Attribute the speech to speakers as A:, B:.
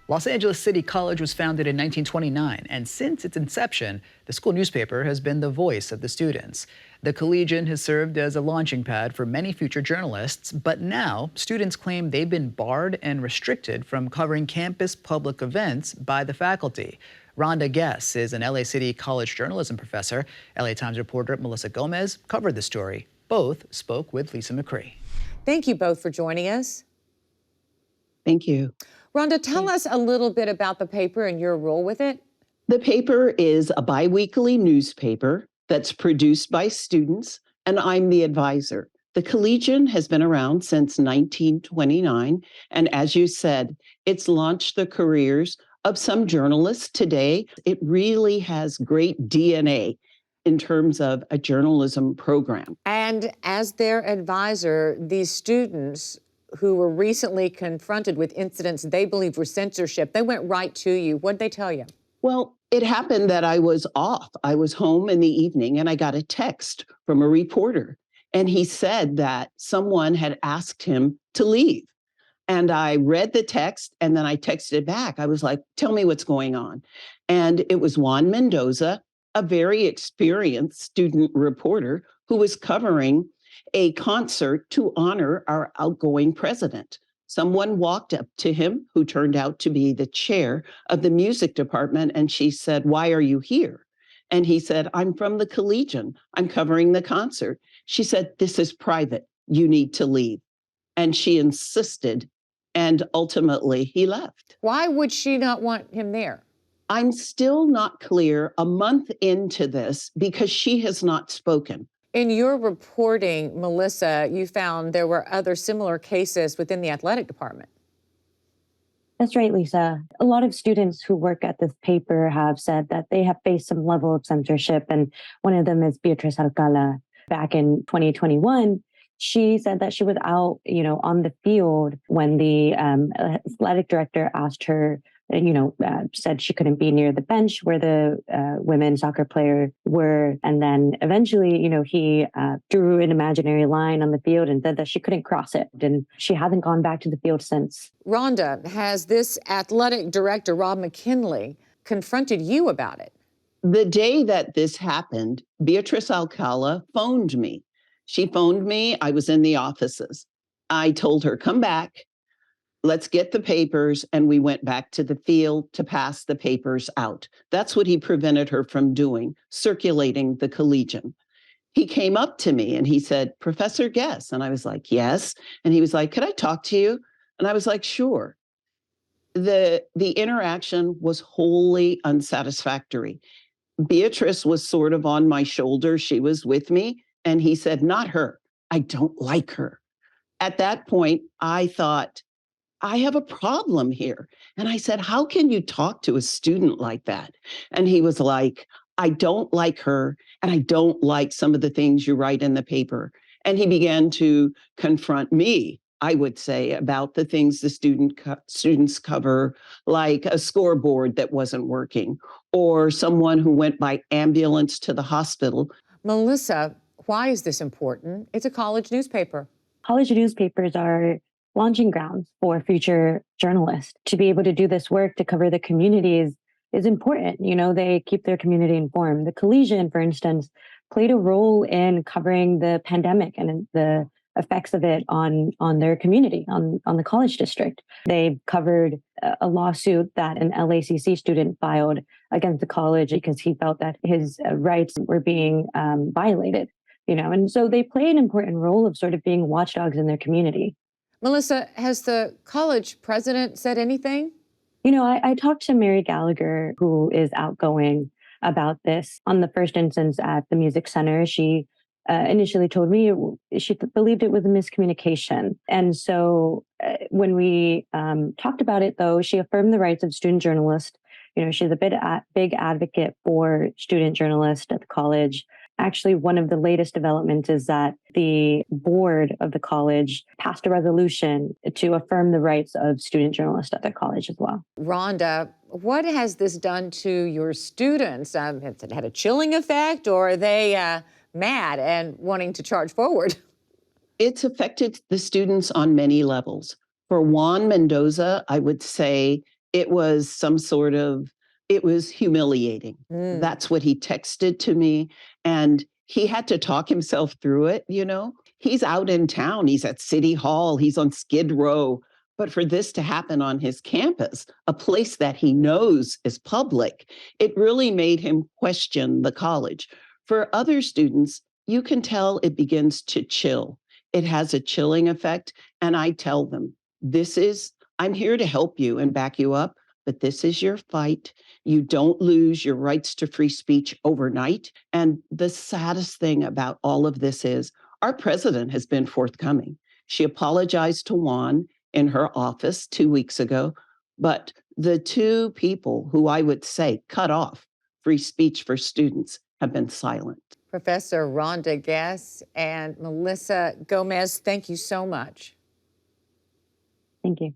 A: Los Angeles City College was founded in 1929, and since its inception, the school newspaper has been the voice of the students. The Collegian has served as a launching pad for many future journalists, but now students claim they've been barred and restricted from covering campus public events by the faculty. Rhonda Guess is an LA City College journalism professor. LA Times reporter Melissa Gomez covered the story. Both spoke with Lisa McCree.
B: Thank you both for joining us.
C: Thank you.
B: Rhonda, tell us a little bit about the paper and your role with it.
C: The paper is a biweekly newspaper that's produced by students, and I'm the advisor. The Collegian has been around since 1929, and as you said, it's launched the careers of some journalists today. It really has great DNA in terms of a journalism program.
B: And as their advisor, these students who were recently confronted with incidents they believe were censorship, they went right to you. What did they tell you?
C: Well, it happened that I was off. I was home in the evening and I got a text from a reporter. And he said that someone had asked him to leave. And I read the text and then I texted back. I was like, tell me what's going on. And it was Juan Mendoza, a very experienced student reporter who was covering a concert to honor our outgoing president. Someone walked up to him who turned out to be the chair of the music department, and she said, "Why are you here?" And he said, "I'm from the Collegian. I'm covering the concert." She said, "This is private. You need to leave." And she insisted, and ultimately he left.
B: Why would she not want him there?
C: I'm still not clear a month into this because she has not spoken.
B: In your reporting, Melissa, you found there were other similar cases within the athletic department.
D: That's right, Lisa. A lot of students who work at this paper have said that they have faced some level of censorship, and one of them is Beatriz Alcala. Back in 2021, she said that she was out, on the field when the athletic director asked her, said she couldn't be near the bench where the women's soccer player were. And then eventually, he drew an imaginary line on the field and said that she couldn't cross it. And she hasn't gone back to the field since.
B: Rhonda, has this athletic director, Rob McKinley, confronted you about it?
C: The day that this happened, Beatriz Alcala phoned me. She phoned me. I was in the offices. I told her, come back. Let's get the papers. And we went back to the field to pass the papers out. That's what he prevented her from doing, circulating the Collegian. He came up to me and he said, "Professor Guess." And I was like, "Yes." And he was like, "Could I talk to you?" And I was like, "Sure." The interaction was wholly unsatisfactory. Beatrice was sort of on my shoulder. She was with me. And he said, "Not her. I don't like her." At that point, I thought, I have a problem here. And I said, "How can you talk to a student like that?" And he was like, "I don't like her, and I don't like some of the things you write in the paper." And he began to confront me, I would say, about the things the students cover, like a scoreboard that wasn't working, or someone who went by ambulance to the hospital.
B: Melissa, why is this important? It's a college newspaper.
D: College newspapers are launching grounds for future journalists. To be able to do this work to cover the communities is important. They keep their community informed. The Collegian, for instance, played a role in covering the pandemic and the effects of it on their community, on the college district. They covered a lawsuit that an LACC student filed against the college because he felt that his rights were being violated. And so they play an important role of sort of being watchdogs in their community.
B: Melissa, has the college president said anything?
D: I talked to Mary Gallagher, who is outgoing about this. On the first instance at the Music Center, she initially told me she believed it was a miscommunication. And so when we talked about it, though, she affirmed the rights of student journalists. She's a big advocate for student journalists at the college. Actually, one of the latest developments is that the board of the college passed a resolution to affirm the rights of student journalists at their college as well.
B: Rhonda, what has this done to your students? Has it had a chilling effect, or are they mad and wanting to charge forward?
C: It's affected the students on many levels. For Juan Mendoza, I would say It was it was humiliating. That's what he texted to me. And he had to talk himself through it, you know? He's out in town, he's at City Hall, he's on Skid Row. But for this to happen on his campus, a place that he knows is public, it really made him question the college. For other students, you can tell it begins to chill. It has a chilling effect. And I tell them, I'm here to help you and back you up, but this is your fight. You don't lose your rights to free speech overnight. And the saddest thing about all of this is our president has been forthcoming. She apologized to Juan in her office 2 weeks ago, but the two people who I would say cut off free speech for students have been silent.
B: Professor Rhonda Guess and Melissa Gomez, thank you so much.
D: Thank you.